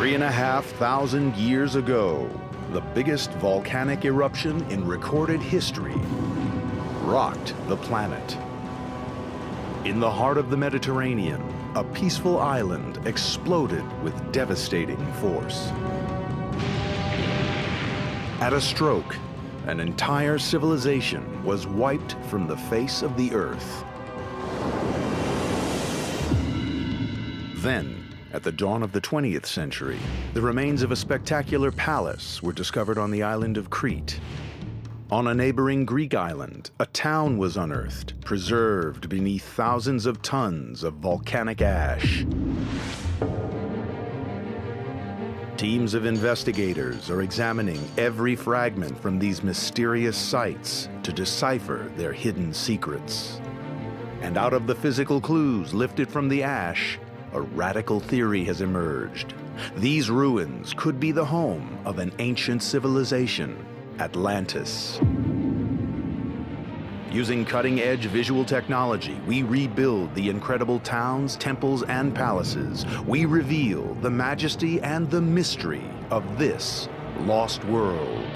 3,500 years ago, the biggest volcanic eruption in recorded history rocked the planet. In the heart of the Mediterranean, a peaceful island exploded with devastating force. At a stroke, an entire civilization was wiped from the face of the earth. Then, at the dawn of the 20th century, the remains of a spectacular palace were discovered on the island of Crete. On a neighboring Greek island, a town was unearthed, preserved beneath thousands of tons of volcanic ash. Teams of investigators are examining every fragment from these mysterious sites to decipher their hidden secrets. And out of the physical clues lifted from the ash, a radical theory has emerged. These ruins could be the home of an ancient civilization, Atlantis. Using cutting-edge visual technology, we rebuild the incredible towns, temples, and palaces. We reveal the majesty and the mystery of this lost world.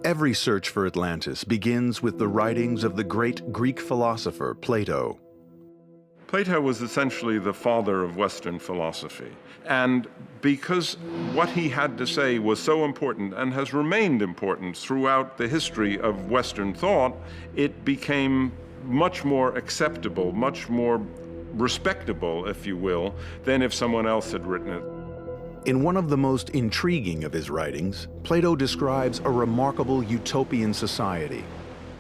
Every search for Atlantis begins with the writings of the great Greek philosopher Plato. Plato was essentially the father of Western philosophy. And because what he had to say was so important and has remained important throughout the history of Western thought, it became much more acceptable, much more respectable, if you will, than if someone else had written it. In one of the most intriguing of his writings, Plato describes a remarkable utopian society.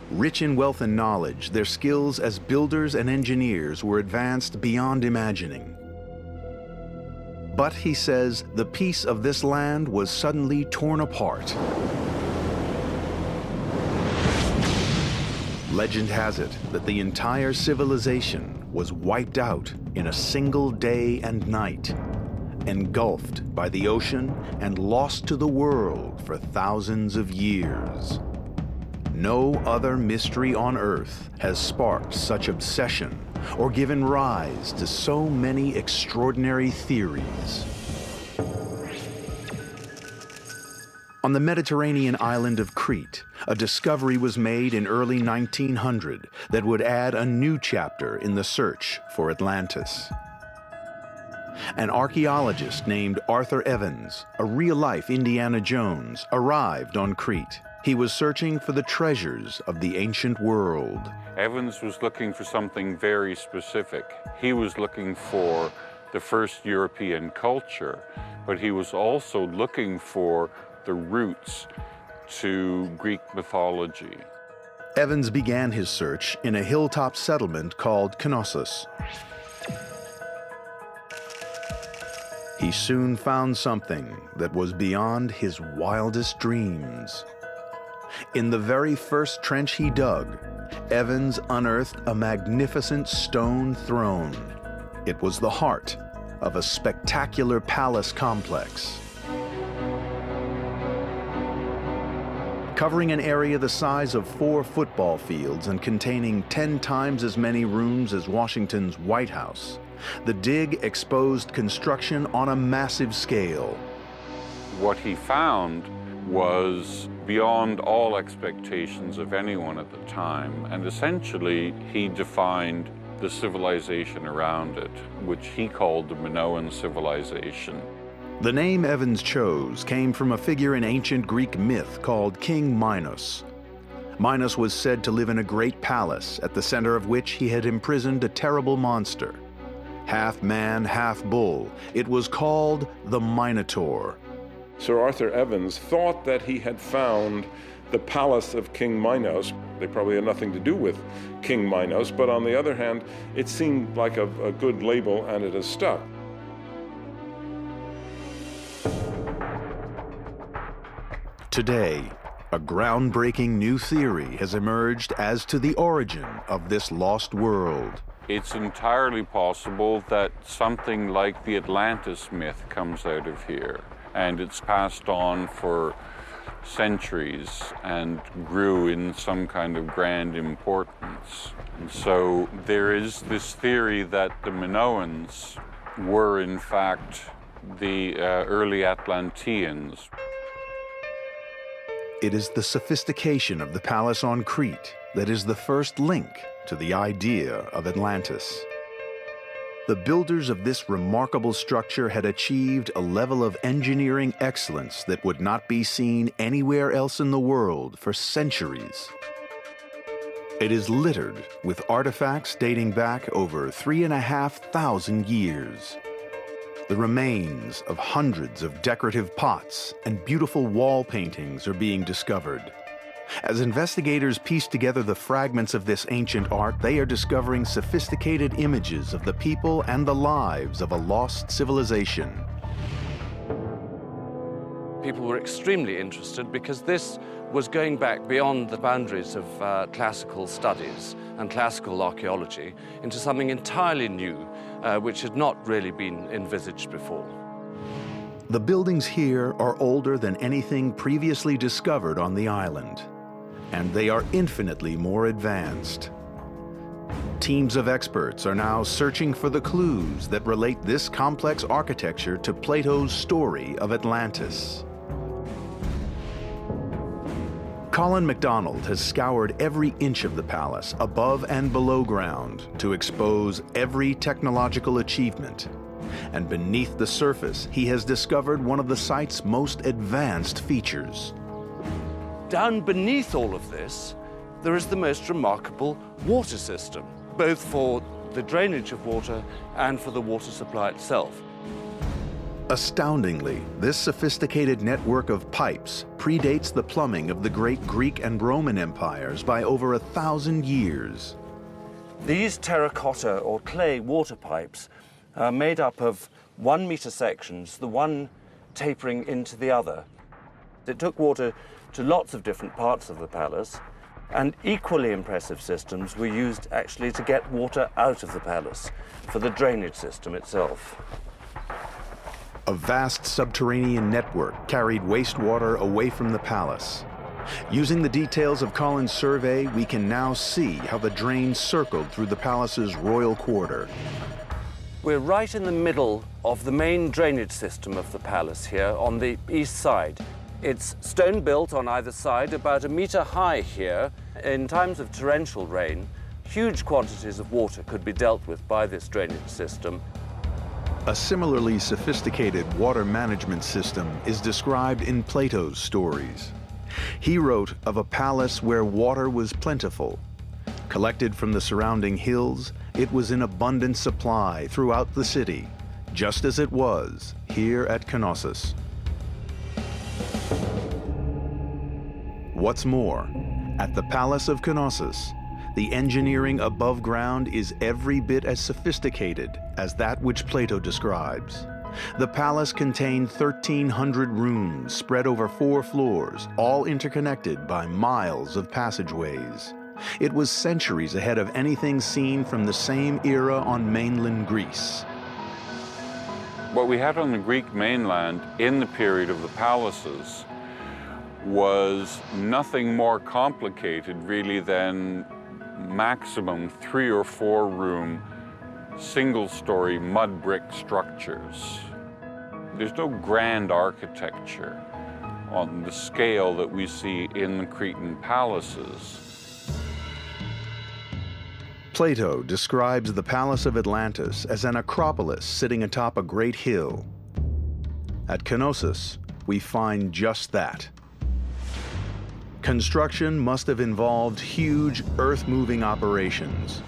Rich in wealth and knowledge, their skills as builders and engineers were advanced beyond imagining. But, he says, the peace of this land was suddenly torn apart. Legend has it that the entire civilization was wiped out in a single day and night, engulfed by the ocean and lost to the world for thousands of years. No other mystery on Earth has sparked such obsession or given rise to so many extraordinary theories. On the Mediterranean island of Crete, a discovery was made in early 1900 that would add a new chapter in the search for Atlantis. An archaeologist named Arthur Evans, a real-life Indiana Jones, arrived on Crete. He was searching for the treasures of the ancient world. Evans was looking for something very specific. He was looking for the first European culture, but he was also looking for the roots to Greek mythology. Evans began his search in a hilltop settlement called Knossos. He soon found something that was beyond his wildest dreams. In the very first trench he dug, Evans unearthed a magnificent stone throne. It was the heart of a spectacular palace complex. Covering an area the size of 4 football fields and containing 10 times as many rooms as Washington's White House, the dig exposed construction on a massive scale. What he found was beyond all expectations of anyone at the time, and essentially he defined the civilization around it, which he called the Minoan civilization. The name Evans chose came from a figure in ancient Greek myth called King Minos. Minos was said to live in a great palace, at the center of which he had imprisoned a terrible monster. Half man, half bull, it was called the Minotaur. Sir Arthur Evans thought that he had found the palace of King Minos. They probably had nothing to do with King Minos, but on the other hand, it seemed like a good label, and it has stuck. Today, a groundbreaking new theory has emerged as to the origin of this lost world. It's entirely possible that something like the Atlantis myth comes out of here, and it's passed on for centuries and grew in some kind of grand importance. And so there is this theory that the Minoans were in fact the early Atlanteans. It is the sophistication of the palace on Crete that is the first link to the idea of Atlantis. The builders of this remarkable structure had achieved a level of engineering excellence that would not be seen anywhere else in the world for centuries. It is littered with artifacts dating back over 3,500 years. The remains of hundreds of decorative pots and beautiful wall paintings are being discovered. As investigators piece together the fragments of this ancient art, they are discovering sophisticated images of the people and the lives of a lost civilization. People were extremely interested because this was going back beyond the boundaries of classical studies and classical archaeology into something entirely new, which had not really been envisaged before. The buildings here are older than anything previously discovered on the island, and they are infinitely more advanced. Teams of experts are now searching for the clues that relate this complex architecture to Plato's story of Atlantis. Colin MacDonald has scoured every inch of the palace, above and below ground, to expose every technological achievement. And beneath the surface, he has discovered one of the site's most advanced features. Down beneath all of this, there is the most remarkable water system, both for the drainage of water and for the water supply itself. Astoundingly, this sophisticated network of pipes predates the plumbing of the great Greek and Roman empires by over 1,000 years. These terracotta or clay water pipes are made up of 1 meter sections, the one tapering into the other. It took water to lots of different parts of the palace, and equally impressive systems were used actually to get water out of the palace for the drainage system itself. A vast subterranean network carried wastewater away from the palace. Using the details of Colin's survey, we can now see how the drain circled through the palace's royal quarter. We're right in the middle of the main drainage system of the palace here on the east side. It's stone built on either side, about 1 meter high here. In times of torrential rain, huge quantities of water could be dealt with by this drainage system. A similarly sophisticated water management system is described in Plato's stories. He wrote of a palace where water was plentiful. Collected from the surrounding hills, it was in abundant supply throughout the city, just as it was here at Knossos. What's more, at the Palace of Knossos, the engineering above ground is every bit as sophisticated as that which Plato describes. The palace contained 1,300 rooms spread over 4 floors, all interconnected by miles of passageways. It was centuries ahead of anything seen from the same era on mainland Greece. What we had on the Greek mainland in the period of the palaces was nothing more complicated really than maximum 3 or 4 room single-story mud brick structures. There's no grand architecture on the scale that we see in the Cretan palaces. Plato describes the Palace of Atlantis as an acropolis sitting atop a great hill. At Knossos, we find just that. Construction must have involved huge earth-moving operations.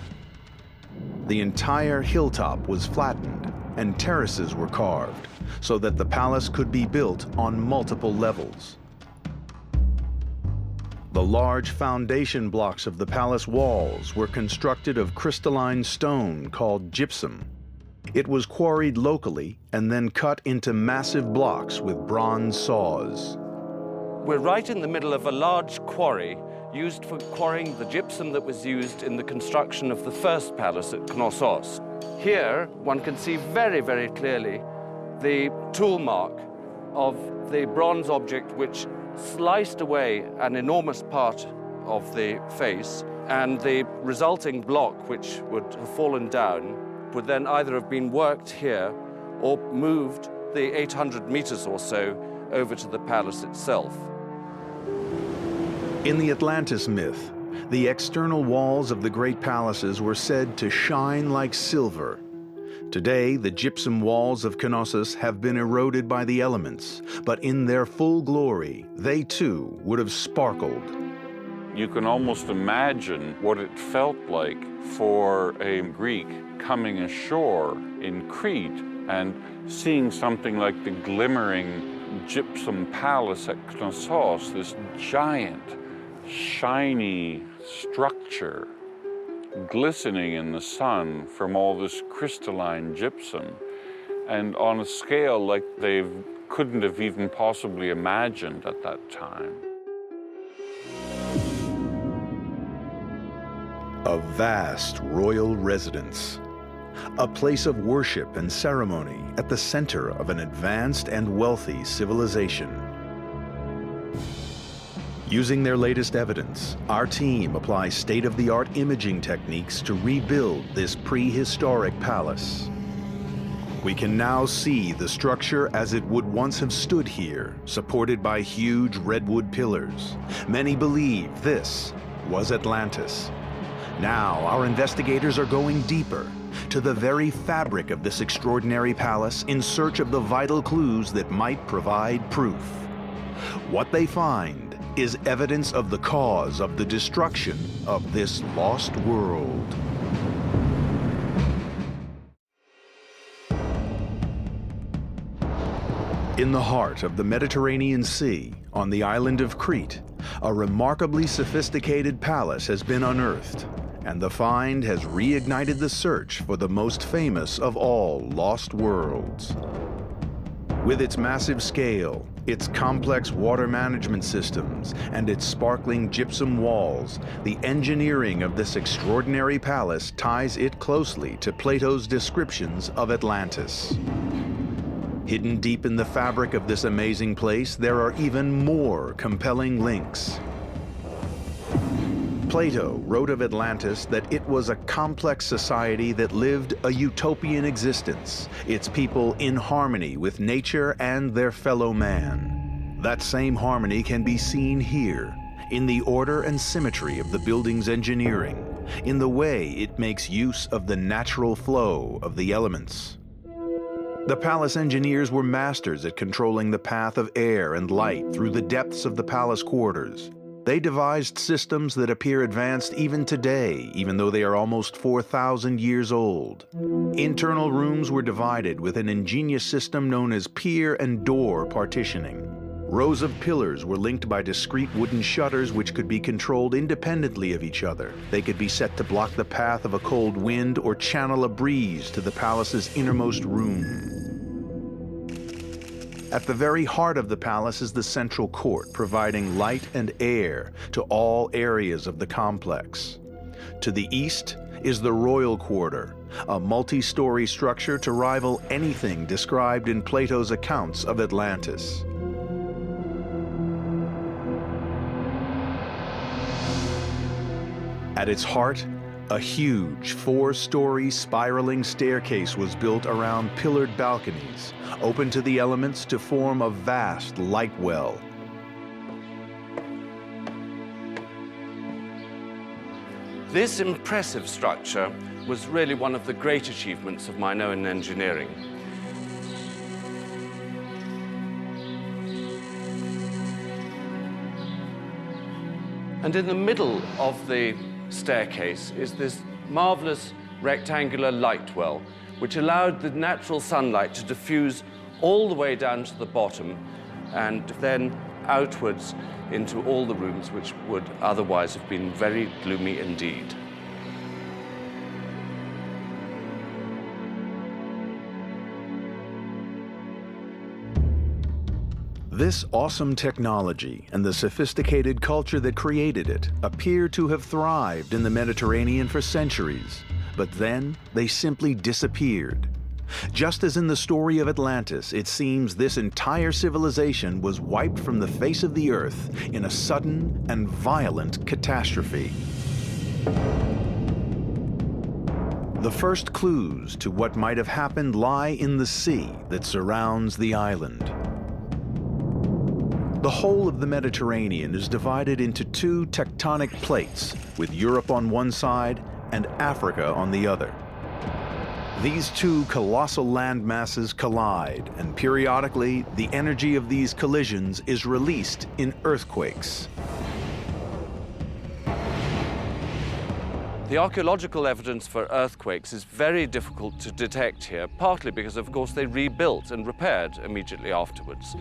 The entire hilltop was flattened and terraces were carved so that the palace could be built on multiple levels. The large foundation blocks of the palace walls were constructed of crystalline stone called gypsum. It was quarried locally and then cut into massive blocks with bronze saws. We're right in the middle of a large quarry used for quarrying the gypsum that was used in the construction of the first palace at Knossos. Here, one can see very, very clearly the tool mark of the bronze object which sliced away an enormous part of the face, and the resulting block, which would have fallen down, would then either have been worked here or moved the 800 meters or so over to the palace itself. In the Atlantis myth, the external walls of the great palaces were said to shine like silver. Today, the gypsum walls of Knossos have been eroded by the elements, but in their full glory, they too would have sparkled. You can almost imagine what it felt like for a Greek coming ashore in Crete and seeing something like the glimmering gypsum palace at Knossos, this giant, shiny structure glistening in the sun from all this crystalline gypsum, and on a scale like they couldn't have even possibly imagined at that time. A vast royal residence, a place of worship and ceremony at the center of an advanced and wealthy civilization. Using their latest evidence, our team applies state-of-the-art imaging techniques to rebuild this prehistoric palace. We can now see the structure as it would once have stood here, supported by huge redwood pillars. Many believe this was Atlantis. Now, our investigators are going deeper, to the very fabric of this extraordinary palace in search of the vital clues that might provide proof. What they find is evidence of the cause of the destruction of this lost world. In the heart of the Mediterranean Sea, on the island of Crete, a remarkably sophisticated palace has been unearthed, and the find has reignited the search for the most famous of all lost worlds. With its massive scale, its complex water management systems, and its sparkling gypsum walls, the engineering of this extraordinary palace ties it closely to Plato's descriptions of Atlantis. Hidden deep in the fabric of this amazing place, there are even more compelling links. Plato wrote of Atlantis that it was a complex society that lived a utopian existence, its people in harmony with nature and their fellow man. That same harmony can be seen here, in the order and symmetry of the building's engineering, in the way it makes use of the natural flow of the elements. The palace engineers were masters at controlling the path of air and light through the depths of the palace quarters. They devised systems that appear advanced even today, even though they are almost 4,000 years old. Internal rooms were divided with an ingenious system known as pier and door partitioning. Rows of pillars were linked by discrete wooden shutters which could be controlled independently of each other. They could be set to block the path of a cold wind or channel a breeze to the palace's innermost room. At the very heart of the palace is the central court, providing light and air to all areas of the complex. To the east is the royal quarter, a multi-story structure to rival anything described in Plato's accounts of Atlantis. At its heart, a huge 4-story spiraling staircase was built around pillared balconies, open to the elements to form a vast light well. This impressive structure was really one of the great achievements of Minoan engineering. And in the middle of the staircase is this marvelous rectangular light well, which allowed the natural sunlight to diffuse all the way down to the bottom and then outwards into all the rooms, which would otherwise have been very gloomy indeed. This awesome technology and the sophisticated culture that created it appear to have thrived in the Mediterranean for centuries, but then they simply disappeared. Just as in the story of Atlantis, it seems this entire civilization was wiped from the face of the earth in a sudden and violent catastrophe. The first clues to what might have happened lie in the sea that surrounds the island. The whole of the Mediterranean is divided into two tectonic plates, with Europe on one side and Africa on the other. These two colossal land masses collide, and periodically the energy of these collisions is released in earthquakes. The archaeological evidence for earthquakes is very difficult to detect here, partly because, of course, they rebuilt and repaired immediately afterwards.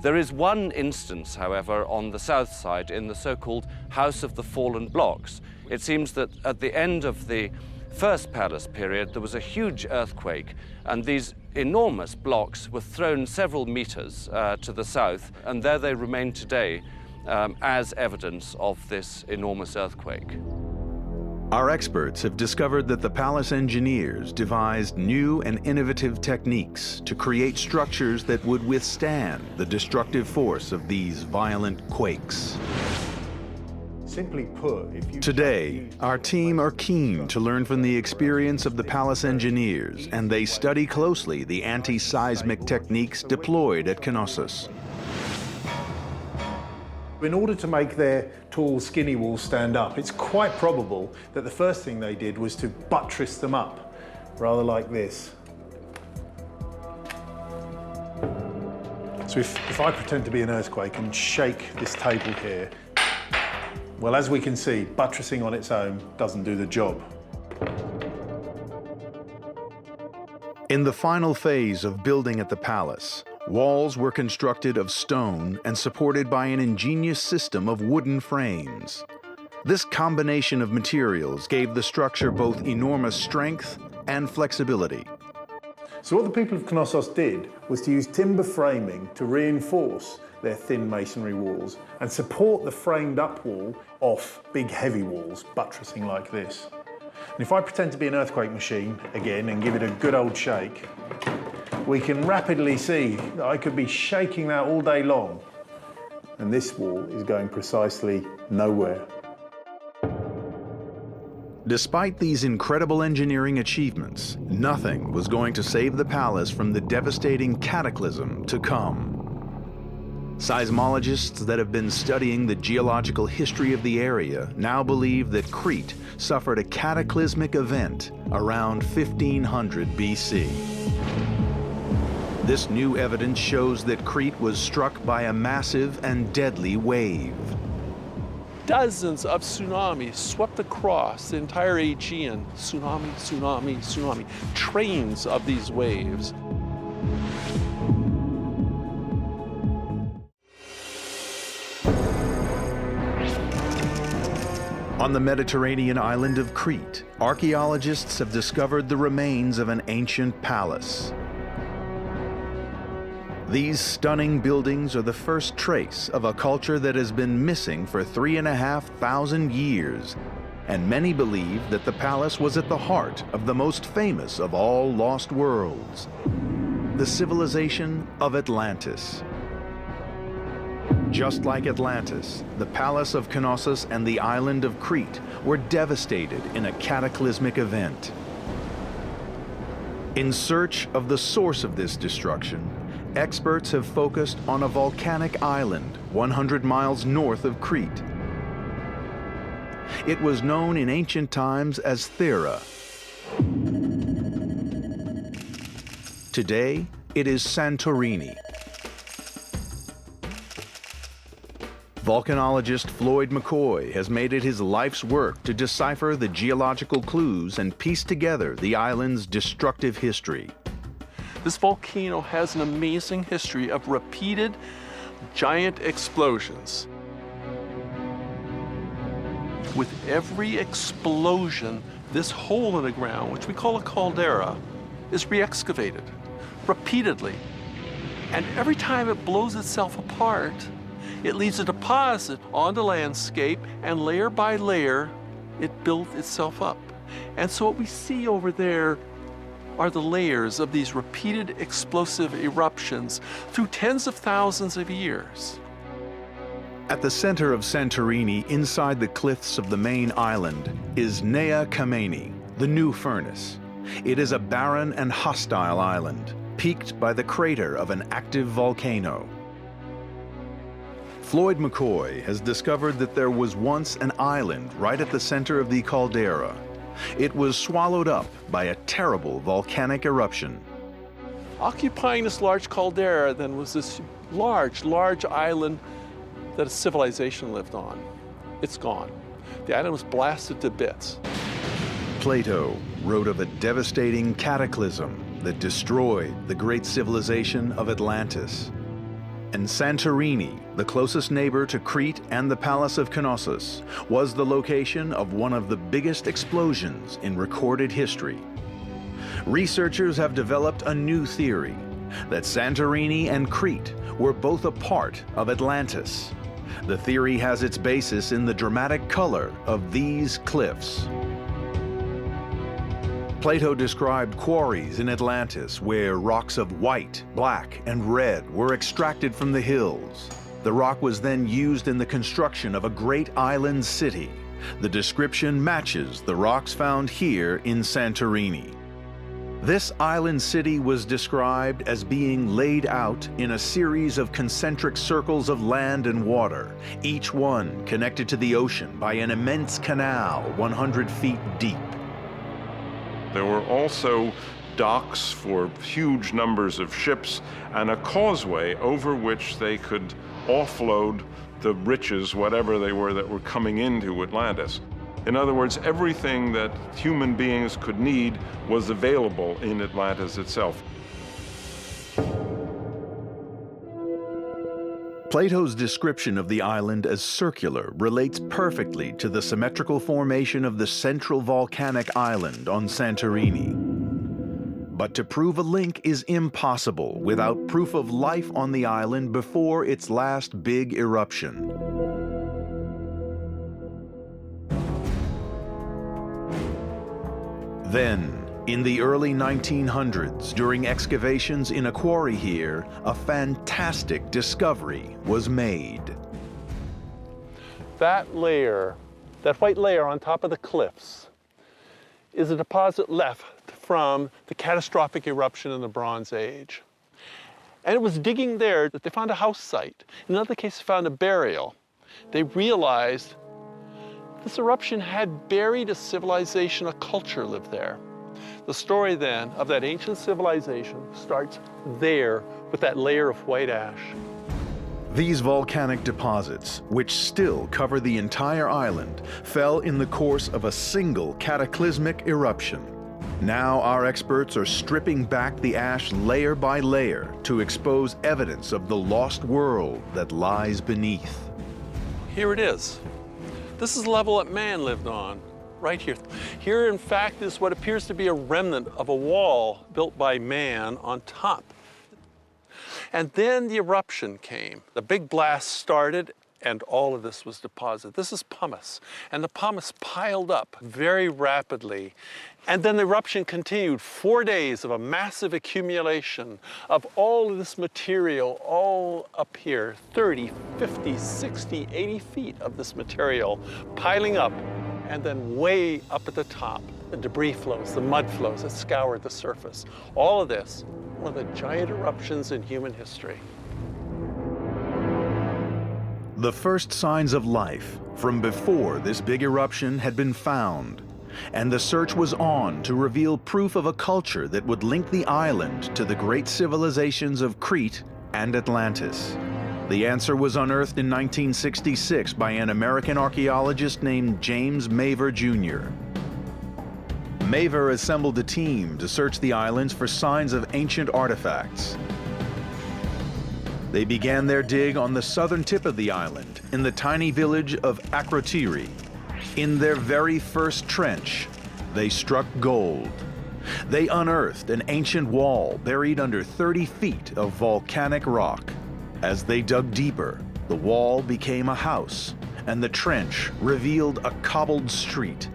There is one instance, however, on the south side in the so-called House of the Fallen Blocks. It seems that at the end of the First Palace period, there was a huge earthquake, and these enormous blocks were thrown several meters to the south, and there they remain today as evidence of this enormous earthquake. Our experts have discovered that the palace engineers devised new and innovative techniques to create structures that would withstand the destructive force of these violent quakes. Simply put, Today, our team are keen to learn from the experience of the palace engineers, and they study closely the anti-seismic techniques deployed at Knossos. in order to make their tall, skinny walls stand up, it's quite probable that the first thing they did was to buttress them up, rather like this. So if I pretend to be an earthquake and shake this table here, well, as we can see, buttressing on its own doesn't do the job. In the final phase of building at the palace, walls were constructed of stone and supported by an ingenious system of wooden frames. This combination of materials gave the structure both enormous strength and flexibility. So what the people of Knossos did was to use timber framing to reinforce their thin masonry walls and support the framed up wall off big heavy walls, buttressing like this. And if I pretend to be an earthquake machine again and give it a good old shake, we can rapidly see that I could be shaking that all day long, and this wall is going precisely nowhere. Despite these incredible engineering achievements, nothing was going to save the palace from the devastating cataclysm to come. Seismologists that have been studying the geological history of the area now believe that Crete suffered a cataclysmic event around 1500 BC. This new evidence shows that Crete was struck by a massive and deadly wave. Dozens of tsunamis swept across the entire Aegean. Tsunami, tsunami, tsunami. Trains of these waves. On the Mediterranean island of Crete, archaeologists have discovered the remains of an ancient palace. These stunning buildings are the first trace of a culture that has been missing for 3,500 years, and many believe that the palace was at the heart of the most famous of all lost worlds, the civilization of Atlantis. Just like Atlantis, the palace of Knossos and the island of Crete were devastated in a cataclysmic event. In search of the source of this destruction, experts have focused on a volcanic island 100 miles north of Crete. It was known in ancient times as Thera. Today, it is Santorini. Volcanologist Floyd McCoy has made it his life's work to decipher the geological clues and piece together the island's destructive history. This volcano has an amazing history of repeated giant explosions. With every explosion, this hole in the ground, which we call a caldera, is re-excavated repeatedly. And every time it blows itself apart, it leaves a deposit on the landscape, and layer by layer, it built itself up. And so what we see over there are the layers of these repeated explosive eruptions through tens of thousands of years. At the center of Santorini, inside the cliffs of the main island, is Nea Kameni, the new furnace. It is a barren and hostile island, peaked by the crater of an active volcano. Floyd McCoy has discovered that there was once an island right at the center of the caldera. It was swallowed up by a terrible volcanic eruption. Occupying this large caldera then was this large island that a civilization lived on. It's gone. The island was blasted to bits. Plato wrote of a devastating cataclysm that destroyed the great civilization of Atlantis. And Santorini, the closest neighbor to Crete and the Palace of Knossos, was the location of one of the biggest explosions in recorded history. Researchers have developed a new theory that Santorini and Crete were both a part of Atlantis. The theory has its basis in the dramatic color of these cliffs. Plato described quarries in Atlantis where rocks of white, black, and red were extracted from the hills. The rock was then used in the construction of a great island city. The description matches the rocks found here in Santorini. This island city was described as being laid out in a series of concentric circles of land and water, each one connected to the ocean by an immense canal 100 feet deep. There were also docks for huge numbers of ships and a causeway over which they could offload the riches, whatever they were, that were coming into Atlantis. In other words, everything that human beings could need was available in Atlantis itself. Plato's description of the island as circular relates perfectly to the symmetrical formation of the central volcanic island on Santorini. But to prove a link is impossible without proof of life on the island before its last big eruption. Then, in the early 1900s, during excavations in a quarry here, a fantastic discovery was made. That layer, that white layer on top of the cliffs, is a deposit left from the catastrophic eruption in the Bronze Age. And it was digging there that they found a house site. In another case, they found a burial. They realized this eruption had buried a civilization, a culture lived there. The story then of that ancient civilization starts there with that layer of white ash. These volcanic deposits, which still cover the entire island, fell in the course of a single cataclysmic eruption. Now our experts are stripping back the ash layer by layer to expose evidence of the lost world that lies beneath. Here it is. This is the level that man lived on, right here. Here, in fact, is what appears to be a remnant of a wall built by man on top. And then the eruption came. The big blast started, and all of this was deposited. This is pumice, and the pumice piled up very rapidly. And then the eruption continued, 4 days of a massive accumulation of all of this material all up here, 30, 50, 60, 80 feet of this material piling up, and then way up at the top, the debris flows, the mud flows that scoured the surface. All of this, one of the giant eruptions in human history. The first signs of life from before this big eruption had been found, and the search was on to reveal proof of a culture that would link the island to the great civilizations of Crete and Atlantis. The answer was unearthed in 1966 by an American archaeologist named James Mavor Jr. Mavor assembled a team to search the islands for signs of ancient artifacts. They began their dig on the southern tip of the island, in the tiny village of Akrotiri. In their very first trench, they struck gold. They unearthed an ancient wall buried under 30 feet of volcanic rock. As they dug deeper, the wall became a house, and the trench revealed a cobbled street.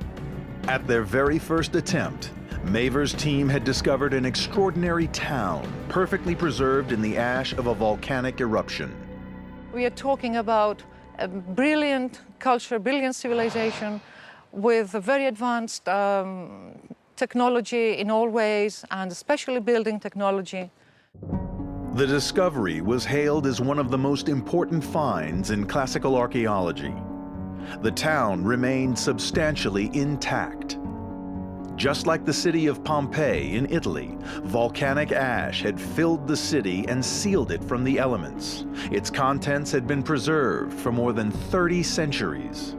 At their very first attempt, Maver's team had discovered an extraordinary town, perfectly preserved in the ash of a volcanic eruption. We are talking about a brilliant culture, brilliant civilization with a very advanced technology in all ways, and especially building technology. The discovery was hailed as one of the most important finds in classical archaeology. The town remained substantially intact. Just like the city of Pompeii in Italy, volcanic ash had filled the city and sealed it from the elements. Its contents had been preserved for more than 30 centuries.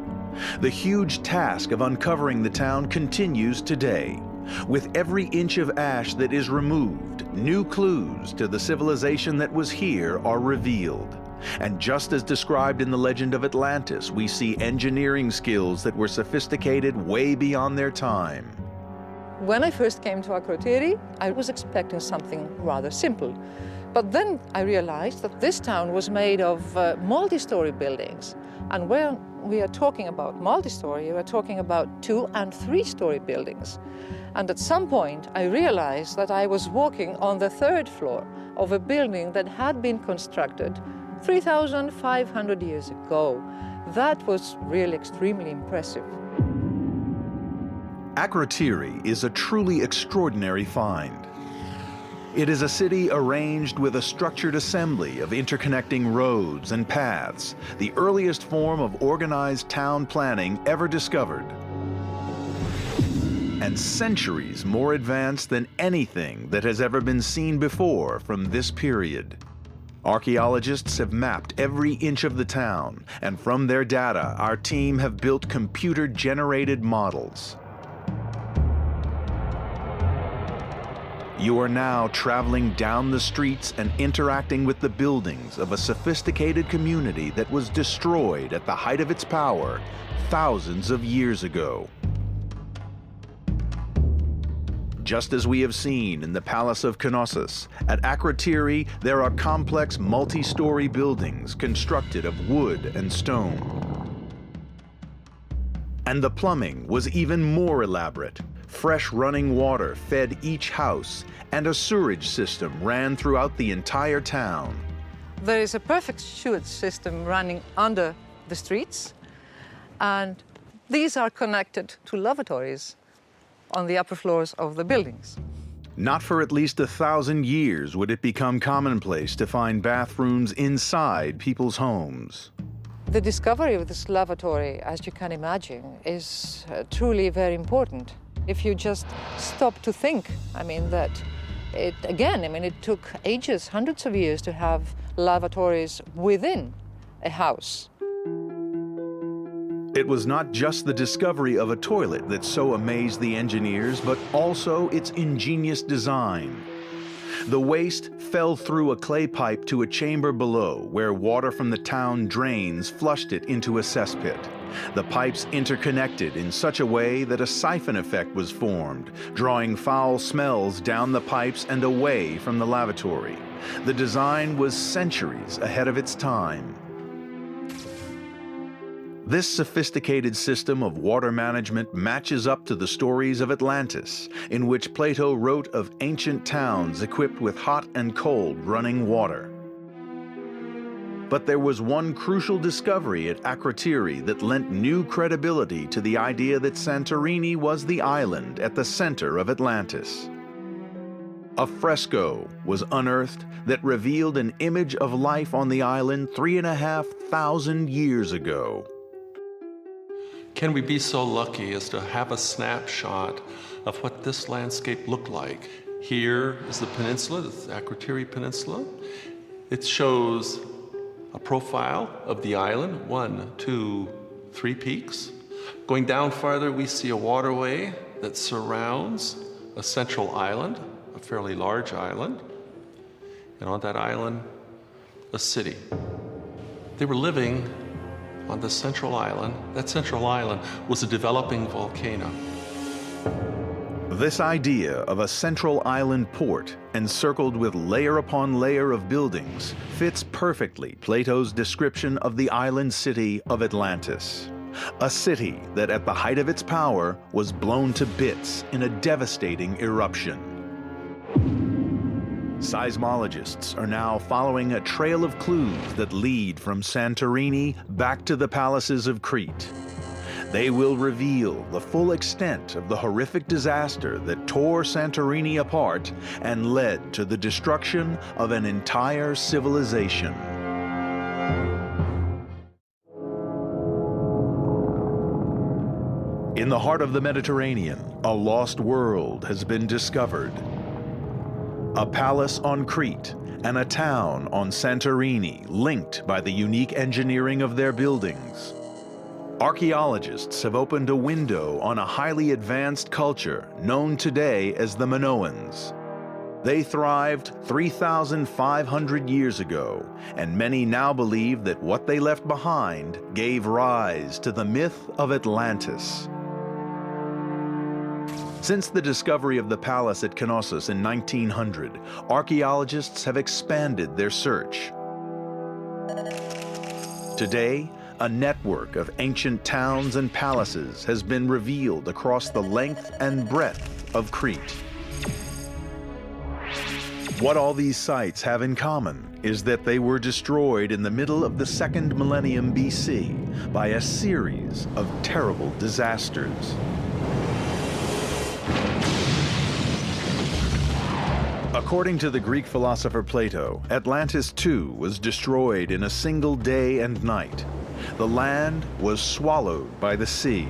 The huge task of uncovering the town continues today. With every inch of ash that is removed, new clues to the civilization that was here are revealed. And just as described in the legend of Atlantis, we see engineering skills that were sophisticated way beyond their time. When I first came to Akrotiri, I was expecting something rather simple. But then I realized that this town was made of multi-story buildings. And when we are talking about multi-story, we are talking about 2- and 3-story buildings. And at some point, I realized that I was walking on the 3rd floor of a building that had been constructed 3,500 years ago. That was really extremely impressive. Akrotiri is a truly extraordinary find. It is a city arranged with a structured assembly of interconnecting roads and paths, the earliest form of organized town planning ever discovered, and centuries more advanced than anything that has ever been seen before from this period. Archaeologists have mapped every inch of the town, and from their data, our team have built computer-generated models. You are now traveling down the streets and interacting with the buildings of a sophisticated community that was destroyed at the height of its power thousands of years ago. Just as we have seen in the Palace of Knossos, at Akrotiri there are complex multi-story buildings constructed of wood and stone. And the plumbing was even more elaborate. Fresh running water fed each house, and a sewerage system ran throughout the entire town. There is a perfect sewage system running under the streets, and these are connected to lavatories on the upper floors of the buildings. Not for at least 1,000 years would it become commonplace to find bathrooms inside people's homes. The discovery of this lavatory, as you can imagine, is truly very important. If you just stop to think, that it took ages, hundreds of years to have lavatories within a house. It was not just the discovery of a toilet that so amazed the engineers, but also its ingenious design. The waste fell through a clay pipe to a chamber below, where water from the town drains flushed it into a cesspit. The pipes interconnected in such a way that a siphon effect was formed, drawing foul smells down the pipes and away from the lavatory. The design was centuries ahead of its time. This sophisticated system of water management matches up to the stories of Atlantis, in which Plato wrote of ancient towns equipped with hot and cold running water. But there was one crucial discovery at Akrotiri that lent new credibility to the idea that Santorini was the island at the center of Atlantis. A fresco was unearthed that revealed an image of life on the island 3,500 years ago. Can we be so lucky as to have a snapshot of what this landscape looked like? Here is the peninsula, the Akrotiri Peninsula. It shows a profile of the island, 1, 2, 3 peaks. Going down farther, we see a waterway that surrounds a central island, a fairly large island. And on that island, a city. They were living on the central island. That central island was a developing volcano. This idea of a central island port encircled with layer upon layer of buildings fits perfectly Plato's description of the island city of Atlantis. A city that at the height of its power was blown to bits in a devastating eruption. Seismologists are now following a trail of clues that lead from Santorini back to the palaces of Crete. They will reveal the full extent of the horrific disaster that tore Santorini apart and led to the destruction of an entire civilization. In the heart of the Mediterranean, a lost world has been discovered. A palace on Crete and a town on Santorini linked by the unique engineering of their buildings. Archaeologists have opened a window on a highly advanced culture known today as the Minoans. They thrived 3,500 years ago, and many now believe that what they left behind gave rise to the myth of Atlantis. Since the discovery of the palace at Knossos in 1900, archaeologists have expanded their search. Today, a network of ancient towns and palaces has been revealed across the length and breadth of Crete. What all these sites have in common is that they were destroyed in the middle of the 2nd millennium BC by a series of terrible disasters. According to the Greek philosopher Plato, Atlantis too was destroyed in a single day and night. The land was swallowed by the sea.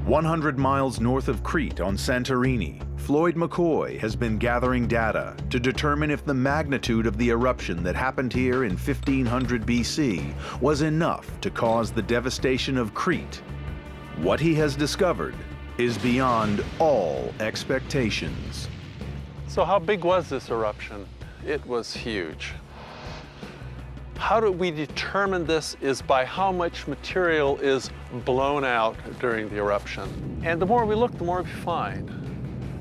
100 miles north of Crete on Santorini, Floyd McCoy has been gathering data to determine if the magnitude of the eruption that happened here in 1500 BC was enough to cause the devastation of Crete. What he has discovered is beyond all expectations. So how big was this eruption? It was huge. How do we determine this is by how much material is blown out during the eruption. And the more we look, the more we find.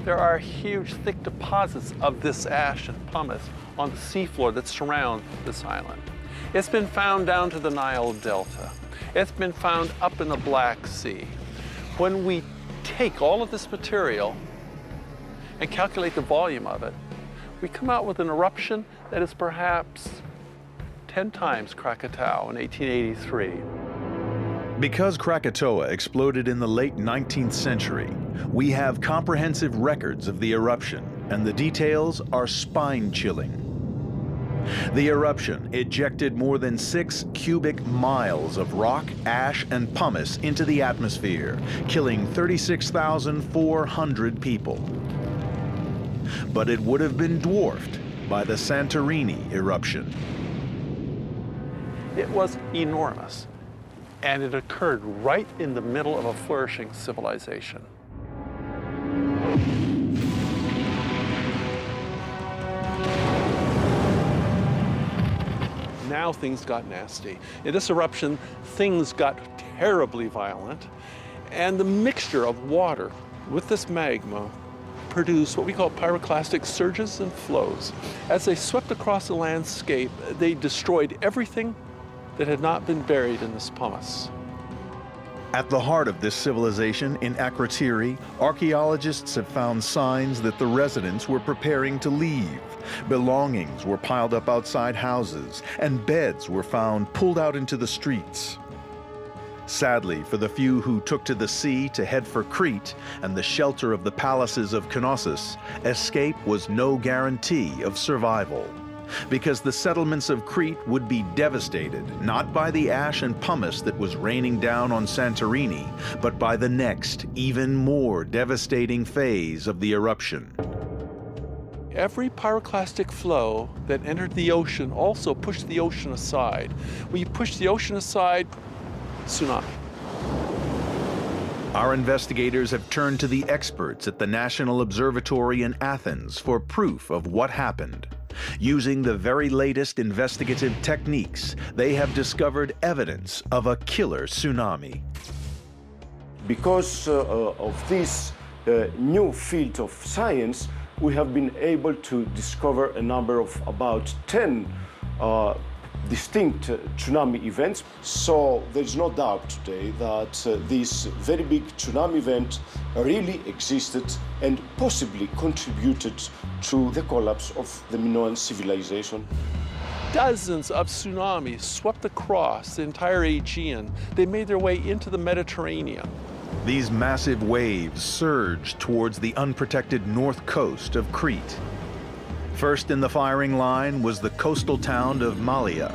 There are huge, thick deposits of this ash and pumice on the seafloor that surround this island. It's been found down to the Nile Delta. It's been found up in the Black Sea. When we take all of this material and calculate the volume of it, we come out with an eruption that is perhaps 10 times Krakatoa in 1883. Because Krakatoa exploded in the late 19th century, we have comprehensive records of the eruption, and the details are spine-chilling. The eruption ejected more than 6 cubic miles of rock, ash, and pumice into the atmosphere, killing 36,400 people. But it would have been dwarfed by the Santorini eruption. It was enormous, and it occurred right in the middle of a flourishing civilization. Now things got nasty. In this eruption, things got terribly violent, and the mixture of water with this magma produced what we call pyroclastic surges and flows. As they swept across the landscape, they destroyed everything that had not been buried in this pumice. At the heart of this civilization in Akrotiri, archaeologists have found signs that the residents were preparing to leave. Belongings were piled up outside houses, and beds were found pulled out into the streets. Sadly, for the few who took to the sea to head for Crete and the shelter of the palaces of Knossos, escape was no guarantee of survival. Because the settlements of Crete would be devastated, not by the ash and pumice that was raining down on Santorini, but by the next, even more devastating phase of the eruption. Every pyroclastic flow that entered the ocean also pushed the ocean aside. When you push the ocean aside, tsunami. Our investigators have turned to the experts at the National Observatory in Athens for proof of what happened. Using the very latest investigative techniques, they have discovered evidence of a killer tsunami. Because of this new field of science, we have been able to discover a number of about 10 distinct tsunami events. So there is no doubt today that this very big tsunami event really existed and possibly contributed to the collapse of the Minoan civilization. Dozens of tsunamis swept across the entire Aegean. They made their way into the Mediterranean. These massive waves surged towards the unprotected north coast of Crete. First in the firing line was the coastal town of Malea.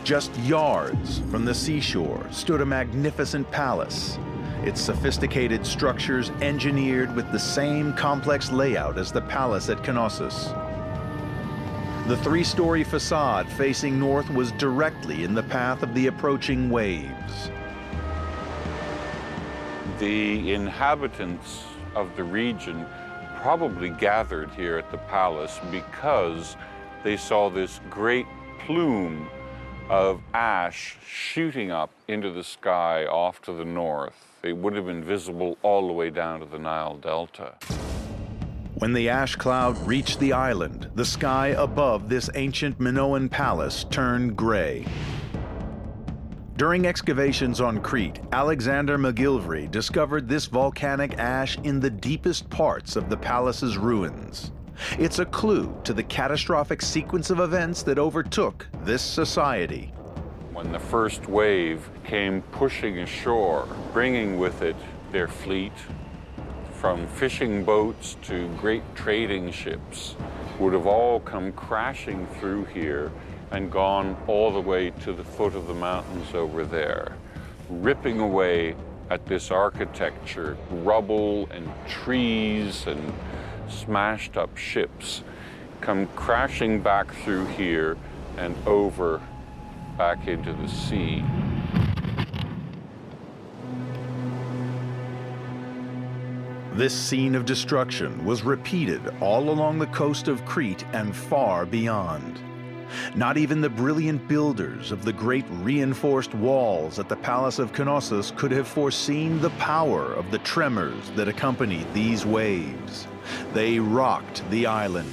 Just yards from the seashore stood a magnificent palace, its sophisticated structures engineered with the same complex layout as the palace at Knossos. The three-story facade facing north was directly in the path of the approaching waves. The inhabitants of the region probably gathered here at the palace because they saw this great plume of ash shooting up into the sky off to the north. It would have been visible all the way down to the Nile Delta. When the ash cloud reached the island, the sky above this ancient Minoan palace turned gray. During excavations on Crete, Alexander McGillivray discovered this volcanic ash in the deepest parts of the palace's ruins. It's a clue to the catastrophic sequence of events that overtook this society. When the first wave came pushing ashore, bringing with it their fleet, from fishing boats to great trading ships, would have all come crashing through here and gone all the way to the foot of the mountains over there, ripping away at this architecture, rubble and trees and smashed up ships come crashing back through here and over back into the sea. This scene of destruction was repeated all along the coast of Crete and far beyond. Not even the brilliant builders of the great reinforced walls at the Palace of Knossos could have foreseen the power of the tremors that accompanied these waves. They rocked the island.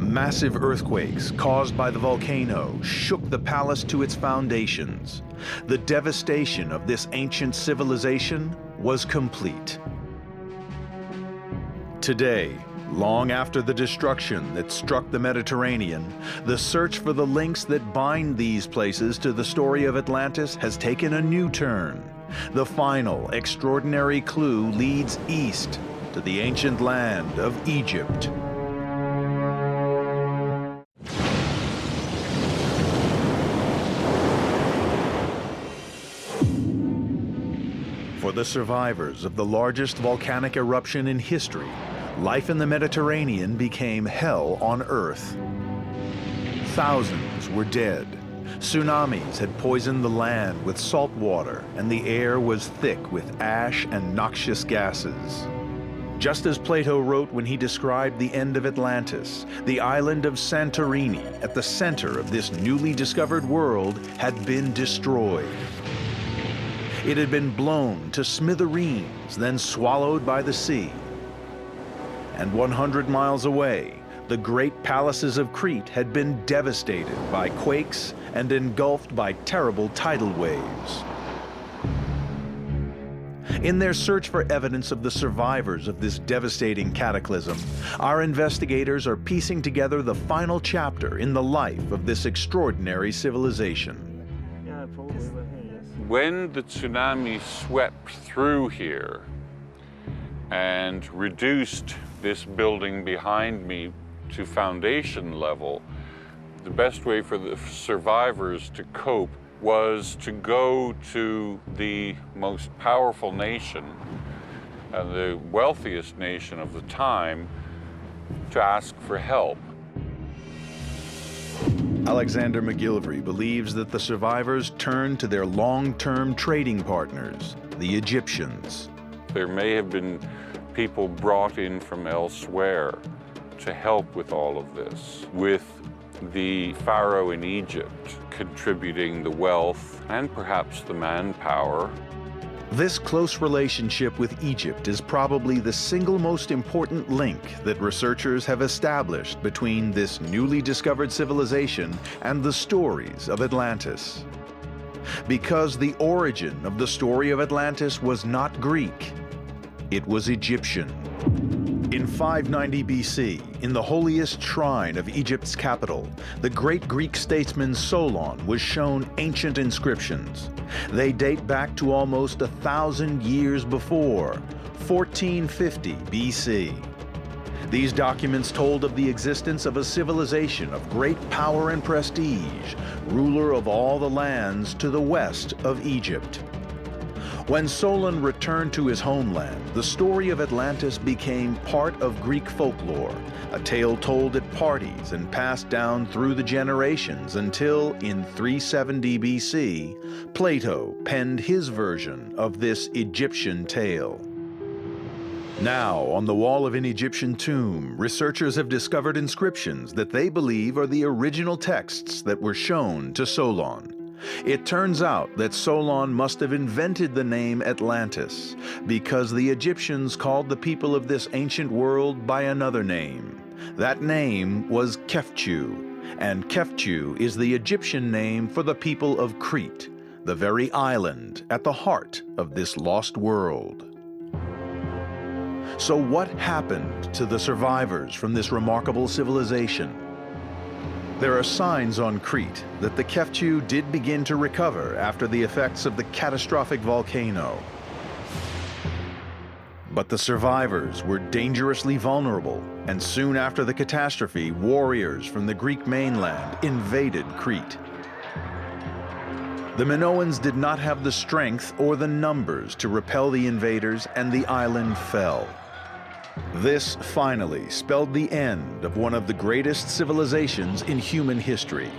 Massive earthquakes caused by the volcano shook the palace to its foundations. The devastation of this ancient civilization was complete. Today, long after the destruction that struck the Mediterranean, the search for the links that bind these places to the story of Atlantis has taken a new turn. The final extraordinary clue leads east to the ancient land of Egypt. For the survivors of the largest volcanic eruption in history, life in the Mediterranean became hell on Earth. Thousands were dead. Tsunamis had poisoned the land with salt water, and the air was thick with ash and noxious gases. Just as Plato wrote when he described the end of Atlantis, the island of Santorini, at the center of this newly discovered world, had been destroyed. It had been blown to smithereens, then swallowed by the sea. And 100 miles away, the great palaces of Crete had been devastated by quakes and engulfed by terrible tidal waves. In their search for evidence of the survivors of this devastating cataclysm, our investigators are piecing together the final chapter in the life of this extraordinary civilization. When the tsunami swept through here and reduced this building behind me to foundation level, the best way for the survivors to cope was to go to the most powerful nation and the wealthiest nation of the time to ask for help. Alexander McGillivray believes that the survivors turned to their long-term trading partners, the Egyptians. There may have been people brought in from elsewhere to help with all of this. With the pharaoh in Egypt contributing the wealth and perhaps the manpower. This close relationship with Egypt is probably the single most important link that researchers have established between this newly discovered civilization and the stories of Atlantis. Because the origin of the story of Atlantis was not Greek, it was Egyptian. In 590 BC, in the holiest shrine of Egypt's capital, the great Greek statesman Solon was shown ancient inscriptions. They date back to almost 1,000 years before, 1450 BC. These documents told of the existence of a civilization of great power and prestige, ruler of all the lands to the west of Egypt. When Solon returned to his homeland, the story of Atlantis became part of Greek folklore, a tale told at parties and passed down through the generations until, in 370 BC, Plato penned his version of this Egyptian tale. Now, on the wall of an Egyptian tomb, researchers have discovered inscriptions that they believe are the original texts that were shown to Solon. It turns out that Solon must have invented the name Atlantis because the Egyptians called the people of this ancient world by another name. That name was Kefchu, and Kefchu is the Egyptian name for the people of Crete, the very island at the heart of this lost world. So what happened to the survivors from this remarkable civilization? There are signs on Crete that the Kefchu did begin to recover after the effects of the catastrophic volcano. But the survivors were dangerously vulnerable, and soon after the catastrophe, warriors from the Greek mainland invaded Crete. The Minoans did not have the strength or the numbers to repel the invaders, and the island fell. This finally spelled the end of one of the greatest civilizations in human history.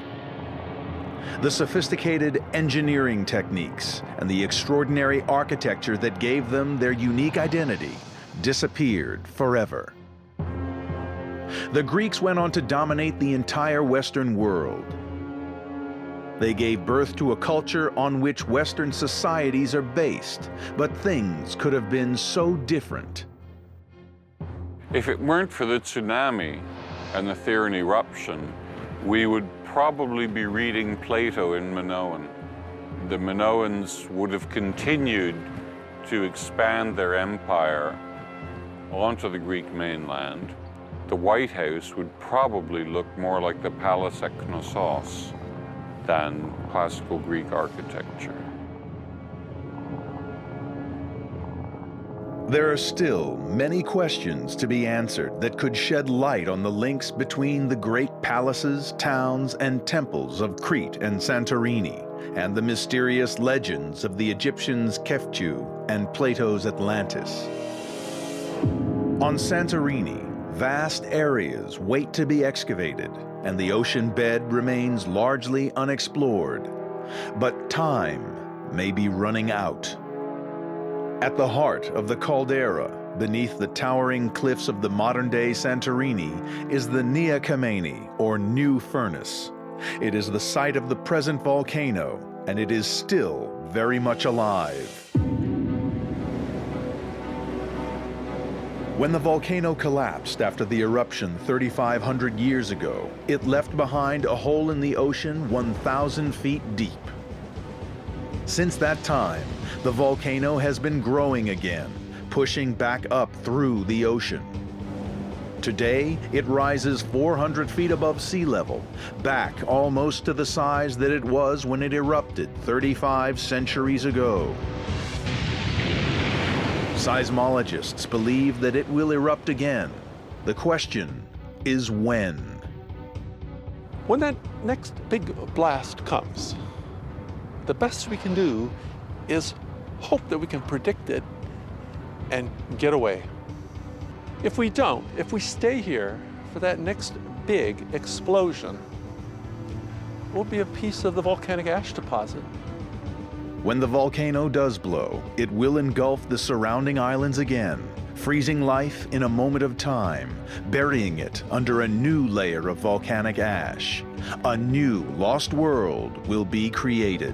The sophisticated engineering techniques and the extraordinary architecture that gave them their unique identity disappeared forever. The Greeks went on to dominate the entire Western world. They gave birth to a culture on which Western societies are based, but things could have been so different. If it weren't for the tsunami and the Theran eruption, we would probably be reading Plato in Minoan. The Minoans would have continued to expand their empire onto the Greek mainland. The White House would probably look more like the palace at Knossos than classical Greek architecture. There are still many questions to be answered that could shed light on the links between the great palaces, towns, and temples of Crete and Santorini, and the mysterious legends of the Egyptians' Kefchu and Plato's Atlantis. On Santorini, vast areas wait to be excavated, and the ocean bed remains largely unexplored. But time may be running out. At the heart of the caldera, beneath the towering cliffs of the modern-day Santorini, is the Nea Kamenni, or New Furnace. It is the site of the present volcano, and it is still very much alive. When the volcano collapsed after the eruption 3,500 years ago, it left behind a hole in the ocean 1,000 feet deep. Since that time, the volcano has been growing again, pushing back up through the ocean. Today, it rises 400 feet above sea level, back almost to the size that it was when it erupted 35 centuries ago. Seismologists believe that it will erupt again. The question is when. When that next big blast comes, the best we can do is hope that we can predict it and get away. If we don't, if we stay here for that next big explosion, we'll be a piece of the volcanic ash deposit. When the volcano does blow, it will engulf the surrounding islands again, freezing life in a moment of time, burying it under a new layer of volcanic ash. A new lost world will be created.